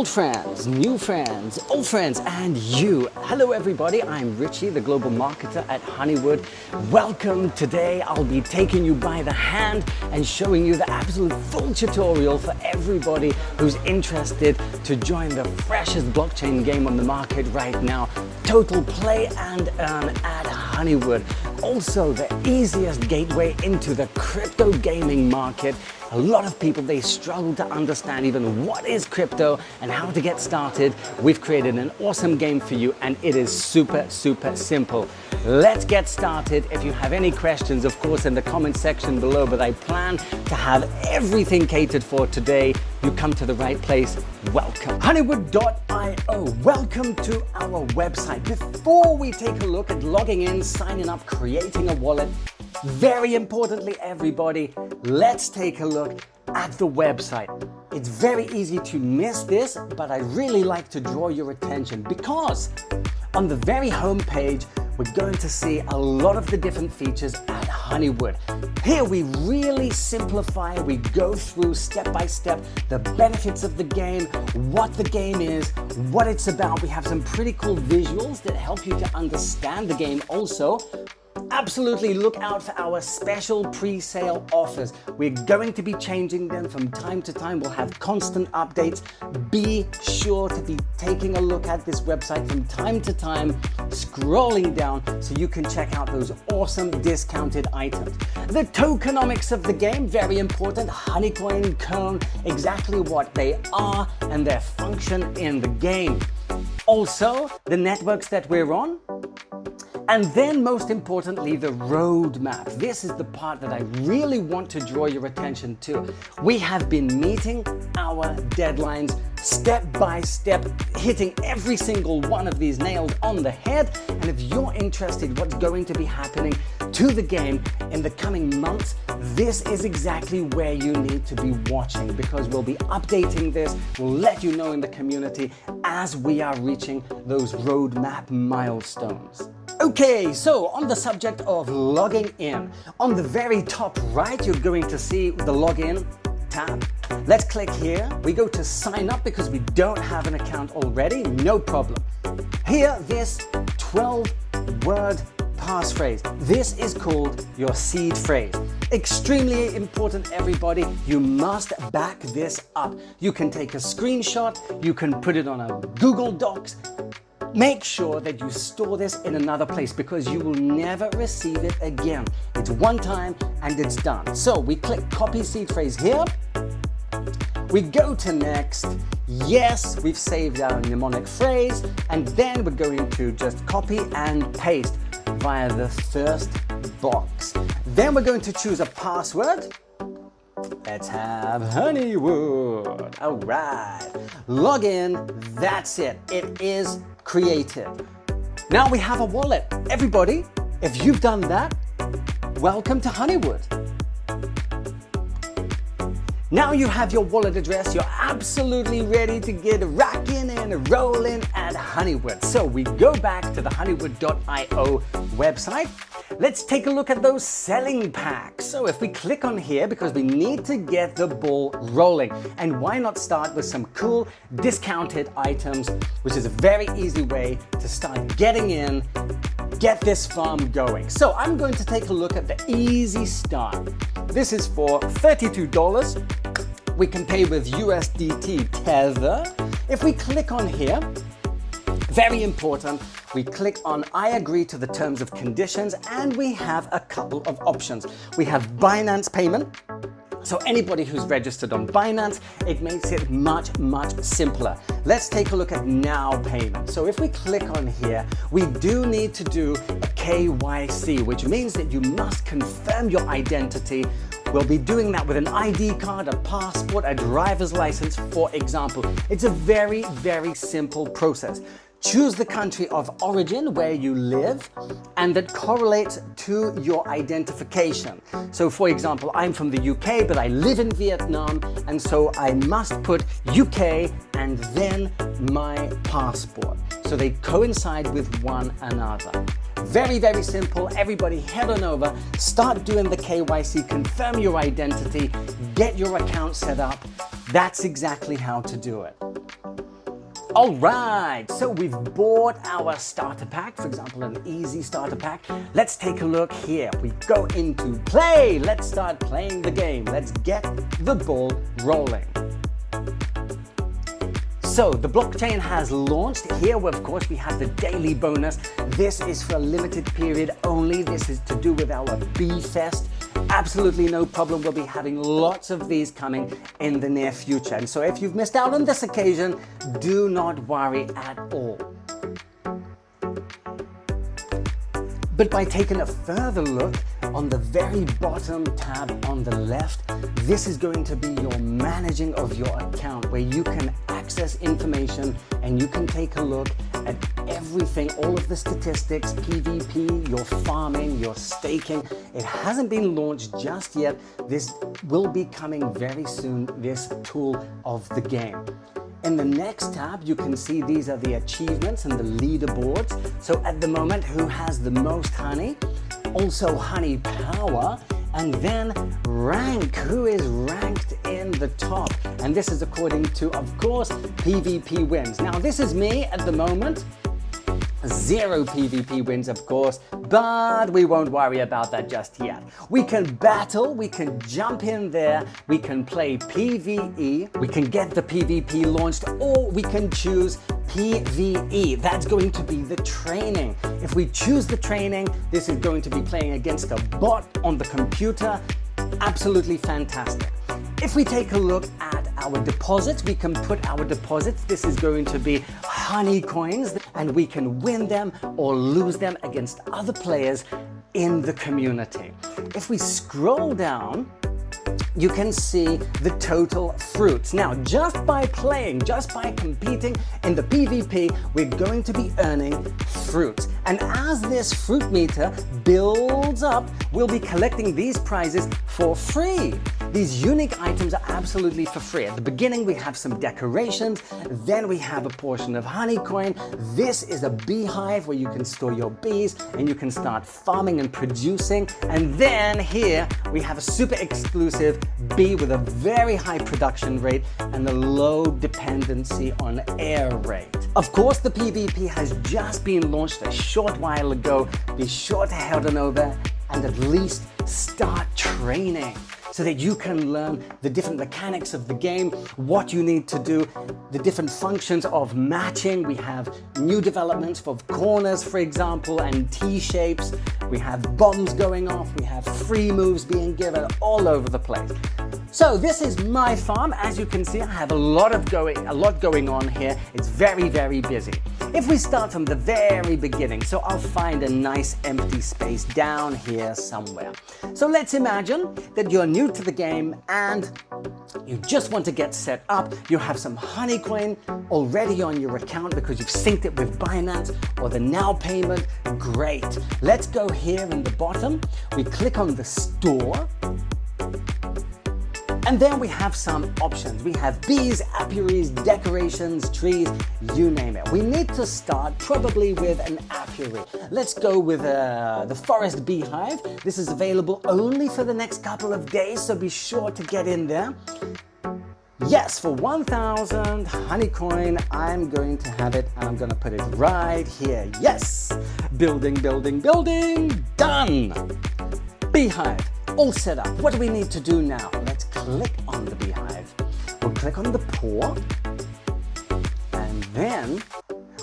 old friends, new friends, old friends, and you. Hello everybody, I'm Richie, the global marketer at HoneyWood. Welcome. Today I'll be taking you by the hand and showing you the absolute full tutorial for everybody who's interested to join the freshest blockchain game on the market right now. Total play and earn at HoneyWood. Also the easiest gateway into the crypto gaming market. A lot of people, they struggle to understand even what is crypto and how to get started. We've created an awesome game for you and it is super simple. Let's get started. If you have any questions, of course, in the comment section below, but I plan to have everything catered for today. You come to the right place. Welcome. HoneyWood.io. Welcome to our website. Before we take a look at logging in, signing up, creating a wallet, very importantly, everybody, let's take a look at the website. It's very easy to miss this, but I really like to draw your attention because on the very home page, we're going to see a lot of the different features at HoneyWood. Here we really simplify, we go through step by step the benefits of the game, what the game is, what it's about. We have some pretty cool visuals that help you to understand the game also. Absolutely look out for our special pre-sale offers. We're going to be changing them from time to time. We'll have constant updates. Be sure to be taking a look at this website from time to time, scrolling down so you can check out those awesome discounted items. The tokenomics of the game, very important. HoneyCoin, Coin, exactly what they are and their function in the game. Also, the networks that we're on. And then most importantly, the roadmap. This is the part that I really want to draw your attention to. We have been meeting our deadlines step by step, hitting every single one of these nailed on the head. And if you're interested what's going to be happening to the game in the coming months, this is exactly where you need to be watching because we'll be updating this. We'll let you know in the community as we are reaching those roadmap milestones. Okay, so on the subject of logging in, on the very top right, you're going to see the login tab. Let's click here. We go to sign up because we don't have an account already. No problem. Here, this 12-word passphrase. This is called your seed phrase. Extremely important, everybody. You must back this up. You can take a screenshot. You can put it on a Google Docs. Make sure that you store this in another place because you will never receive it again. It's one time and it's done. So we click copy seed phrase here. We go to next. Yes, we've saved our mnemonic phrase. And then we're going to just copy and paste via the first box. Then we're going to choose a password. Let's have HoneyWood. All right. Log in. That's it. It is created. Now we have a wallet. Everybody, if you've done that, welcome to HoneyWood. Now you have your wallet address, you're absolutely ready to get rocking and rolling at HoneyWood. So we go back to the HoneyWood.io website. Let's take a look at those selling packs. So if we click on here, because we need to get the ball rolling, and why not start with some cool discounted items, which is a very easy way to start getting in, get this farm going. So I'm going to take a look at the easy start. This is for $32. We can pay with USDT Tether. If we click on here, very important, we click on I agree to the terms of conditions and we have a couple of options. We have Binance payment. So anybody who's registered on Binance, it makes it much simpler. Let's take a look at now payment. So if we click on here, we do need to do a KYC, which means that you must confirm your identity. We'll be doing that with an ID card, a passport, a driver's license, for example. It's a very simple process. Choose the country of origin where you live and that correlates to your identification. So for example, I'm from the UK, but I live in Vietnam, and so I must put UK and then my passport. So they coincide with one another. Very simple. Everybody head on over, start doing the KYC, confirm your identity, get your account set up. That's exactly how to do it. All right, so we've bought our starter pack, for example, an easy starter pack. Let's take a look here. We go into play. Let's start playing the game. Let's get the ball rolling. So the blockchain has launched. Here, of course, we have the daily bonus. This is for a limited period only. This is to do with our Bee Fest. Absolutely no problem. We'll be having lots of these coming in the near future. And so if you've missed out on this occasion, do not worry at all. But by taking a further look on the very bottom tab on the left, this is going to be your managing of your account, where you can access information and you can take a look at everything, all of the statistics, PvP, your farming, your staking. It hasn't been launched just yet. This will be coming very soon, this tool of the game. In the next tab, you can see these are the achievements and the leaderboards. So at the moment, who has the most honey? Also honey power, and then rank, who is ranked in the top. And this is according to, of course, PvP wins. Now this is me at the moment. 0 PvP wins, of course, but we won't worry about that just yet. We can battle, we can jump in there, we can play PvE, we can get the PvP launched, or we can choose PvE. That's going to be the training. If we choose the training, this is going to be playing against a bot on the computer. Absolutely fantastic. If we take a look at our deposits, we can put our deposits. This is going to be HoneyCoins, and we can win them or lose them against other players in the community. If we scroll down, you can see the total fruits. Now, just by playing, just by competing in the PvP, we're going to be earning fruits. And as this fruit meter builds up, we'll be collecting these prizes for free. These unique items are absolutely for free. At the beginning, we have some decorations. Then we have a portion of HoneyCoin. This is a beehive where you can store your bees and you can start farming and producing. And then here we have a super exclusive bee with a very high production rate and a low dependency on air rate. Of course, the PvP has just been launched a short while ago. Be sure to head on over and at least start training, so that you can learn the different mechanics of the game, what you need to do, the different functions of matching. We have new developments for corners, for example, and T-shapes. We have bombs going off. We have free moves being given all over the place. So this is my farm. As you can see, I have a lot going on here. It's very, very busy. If we start from the very beginning, so I'll find a nice empty space down here somewhere. So let's imagine that you're new to the game and you just want to get set up. You have some HoneyCoin already on your account because you've synced it with Binance or the Now payment. Great. Let's go here in the bottom. We click on the store. And then we have some options. We have bees, apiaries, decorations, trees, you name it. We need to start probably with an apiary. Let's go with the forest beehive. This is available only for the next couple of days, so be sure to get in there. Yes, for 1,000 HoneyCoin, I'm going to have it, and I'm going to put it right here. Yes! Building, building, building, done! Beehive, all set up. What do we need to do now? Let's click on the beehive. We'll click on the pour, and then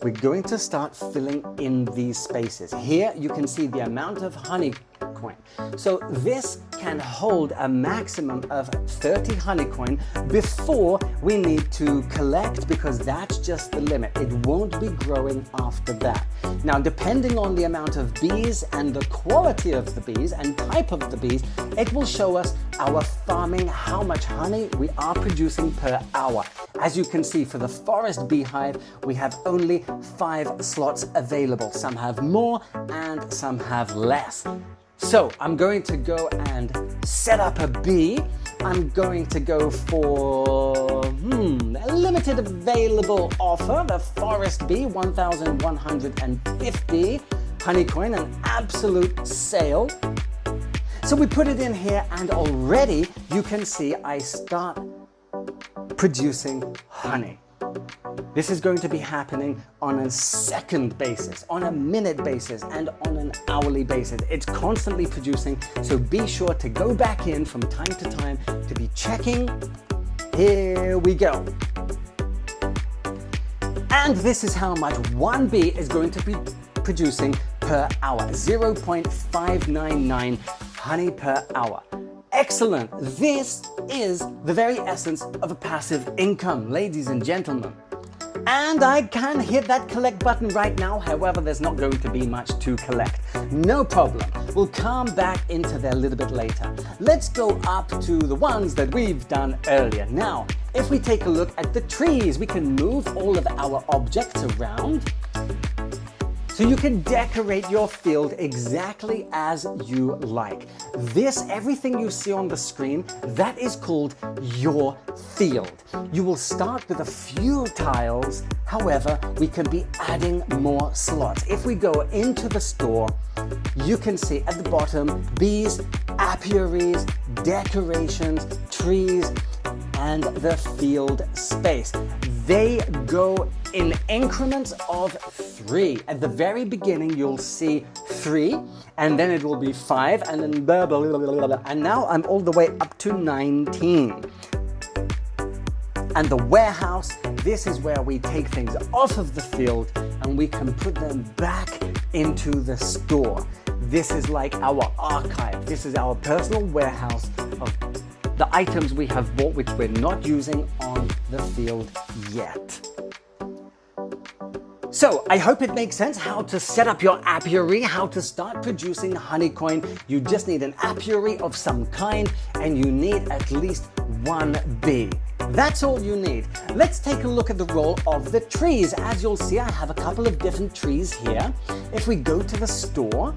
we're going to start filling in these spaces. Here you can see the amount of HoneyCoin. So this can hold a maximum of 30 HoneyCoin before we need to collect, because that's just the limit. It won't be growing after that. Now, depending on the amount of bees and the quality of the bees and type of the bees, it will show us our farming, how much honey we are producing per hour. As you can see, for the forest beehive, we have only 5 slots available. Some have more and some have less. So I'm going to go and set up a bee. I'm going to go for a limited available offer, the forest bee, 1,150 HoneyCoin, an absolute sale. So we put it in here, and already you can see I start producing honey. This is going to be happening on a second basis, on a minute basis, and on an hourly basis. It's constantly producing, so be sure to go back in from time to time to be checking. Here we go. And this is how much one bee is going to be producing per hour, 0.599 honey per hour. Excellent. This is the very essence of a passive income, ladies and gentlemen. And I can hit that collect button right now, however, there's not going to be much to collect. No problem. We'll come back into there a little bit later. Let's go up to the ones that we've done earlier. Now, if we take a look at the trees, we can move all of our objects around. So you can decorate your field exactly as you like. Everything you see on the screen, that is called your field. You will start with a few tiles, however, we can be adding more slots. If we go into the store, you can see at the bottom, bees, apiaries, decorations, trees, and the field space. They go in increments of 3. At the very beginning, you'll see 3, and then it will be 5, and then blah, blah, blah, blah, blah. And now I'm all the way up to 19. And the warehouse, this is where we take things off of the field and we can put them back into the store. This is like our archive. This is our personal warehouse of the items we have bought which we're not using on the field yet. So I hope it makes sense how to set up your apiary, how to start producing HoneyCoin. You just need an apiary of some kind and you need at least 1 bee. That's all you need. Let's take a look at the role of the trees. As you'll see, I have a couple of different trees here. If we go to the store,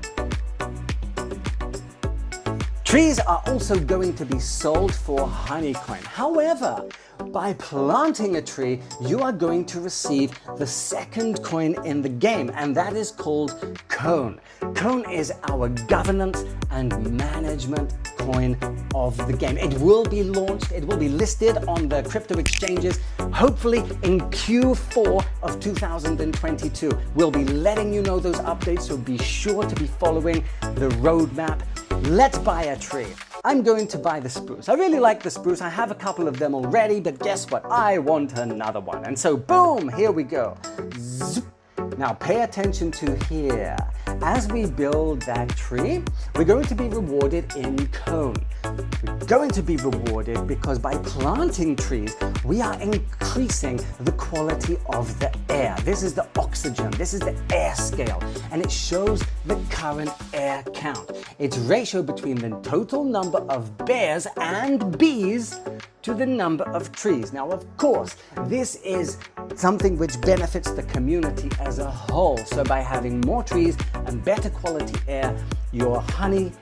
trees are also going to be sold for HoneyCoin. However, by planting a tree, you are going to receive the second coin in the game, and that is called Cone. Cone is our governance and management coin of the game. It will be launched, it will be listed on the crypto exchanges, hopefully in Q4 of 2022. We'll be letting you know those updates, so be sure to be following the roadmap. Let's buy a tree. I'm going to buy the spruce. I really like the spruce. I have a couple of them already, but guess what? I want another one. And so boom, here we go. Zoop. Now pay attention to here. As we build that tree, we're going to be rewarded in cone. We're going to be rewarded because by planting trees, we are increasing the quality of the air. This is the oxygen, this is the air scale, and it shows the current air count. It's ratio between the total number of bears and bees to the number of trees. Now, of course, this is something which benefits the community as a whole. So by having more trees and better quality air, your honey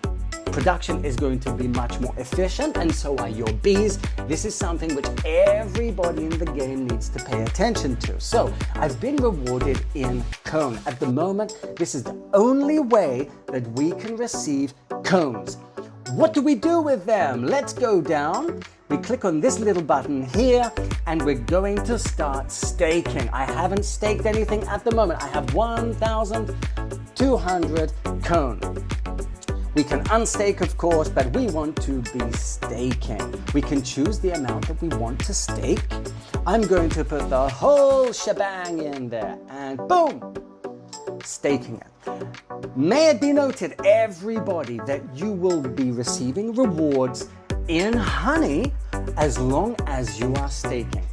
production is going to be much more efficient, and so are your bees. This is something which everybody in the game needs to pay attention to. So I've been rewarded in cone. At the moment, this is the only way that we can receive cones. What do we do with them? Let's go down. We click on this little button here and we're going to start staking. I haven't staked anything at the moment. I have 1,200 cone. We can unstake, of course, but we want to be staking. We can choose the amount that we want to stake. I'm going to put the whole shebang in there and boom, staking it. May it be noted, everybody, that you will be receiving rewards in honey as long as you are staking.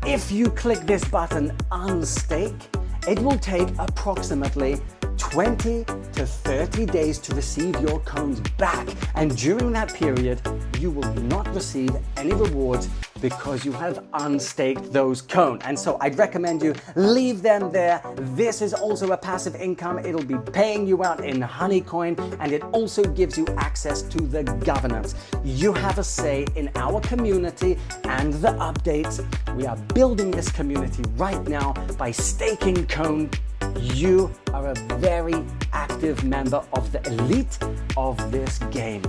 If you click this button, unstake, it will take approximately 20 to 30 days to receive your cones back, and during that period you will not receive any rewards because you have unstaked those cones. And so I'd recommend you leave them there. This is also a passive income. It'll be paying you out in HoneyCoin, and it also gives you access to the governance. You have a say in our community and the updates. We are building this community right now by staking cone. You are a very active member of the elite of this game.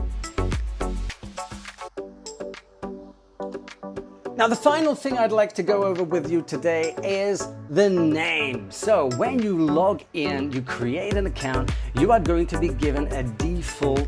Now, the final thing I'd like to go over with you today is the name. So when you log in, you create an account, you are going to be given a default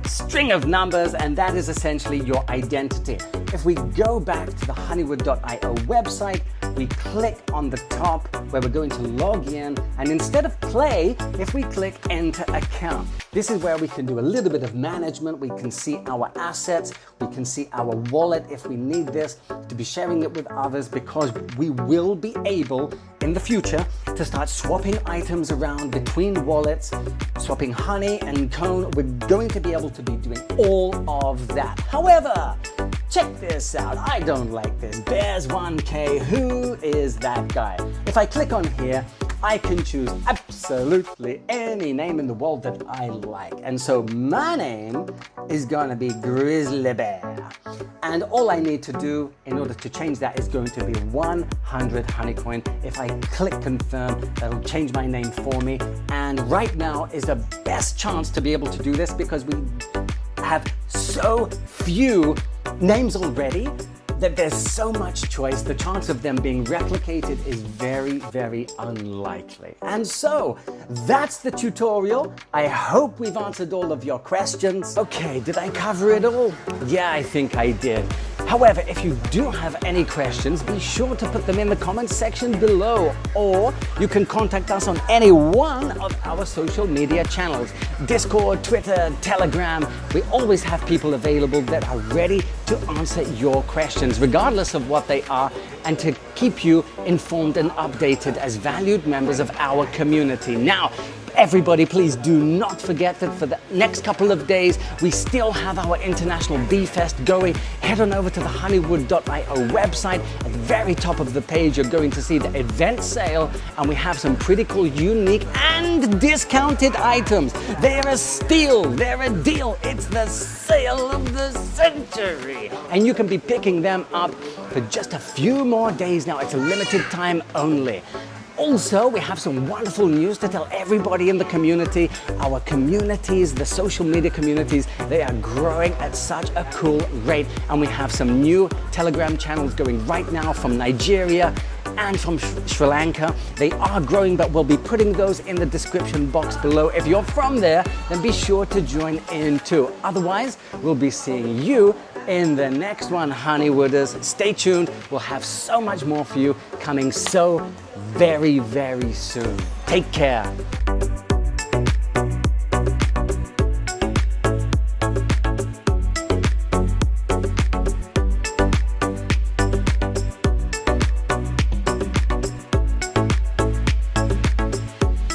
string of numbers, and that is essentially your identity. If we go back to the HoneyWood.io website, we click on the top where we're going to log in, and instead of play, if we click enter account, this is where we can do a little bit of management. We can see our assets, we can see our wallet if we need this to be sharing it with others, because we will be able in the future to start swapping items around between wallets, swapping honey and cone. We're going to be able to be doing all of that. However, check this out. I don't like this. Bears 1K. Who is that guy? If I click on here, I can choose absolutely any name in the world that I like. And so my name is gonna be Grizzly Bear. And all I need to do in order to change that is going to be 100 HoneyCoin. If I click confirm, that'll change my name for me. And right now is the best chance to be able to do this, because we have so few names already that there's so much choice. The chance of them being replicated is very, very unlikely. And so that's the tutorial. I hope we've answered all of your questions. Okay, did I cover it all? Yeah, I think I did. However, if you do have any questions, be sure to put them in the comments section below, or you can contact us on any one of our social media channels: Discord, Twitter, Telegram. We always have people available that are ready to answer your questions, regardless of what they are, and to keep you informed and updated as valued members of our community. Now, everybody, please do not forget that for the next couple of days, we still have our International Bee Fest going. Head on over to the HoneyWood.io website. At the very top of the page, you're going to see the event sale, and we have some pretty cool, unique, and discounted items. They're a steal, they're a deal. It's the sale of the century. And you can be picking them up for just a few more days now. It's a limited time only. Also, we have some wonderful news to tell everybody in the community. Our communities, the social media communities, they are growing at such a cool rate. And we have some new Telegram channels going right now from Nigeria and from Sri Lanka. They are growing, but we'll be putting those in the description box below. If you're from there, then be sure to join in too. Otherwise, we'll be seeing you in the next one, HoneyWooders. Stay tuned. We'll have so much more for you coming so very, very soon. Take care.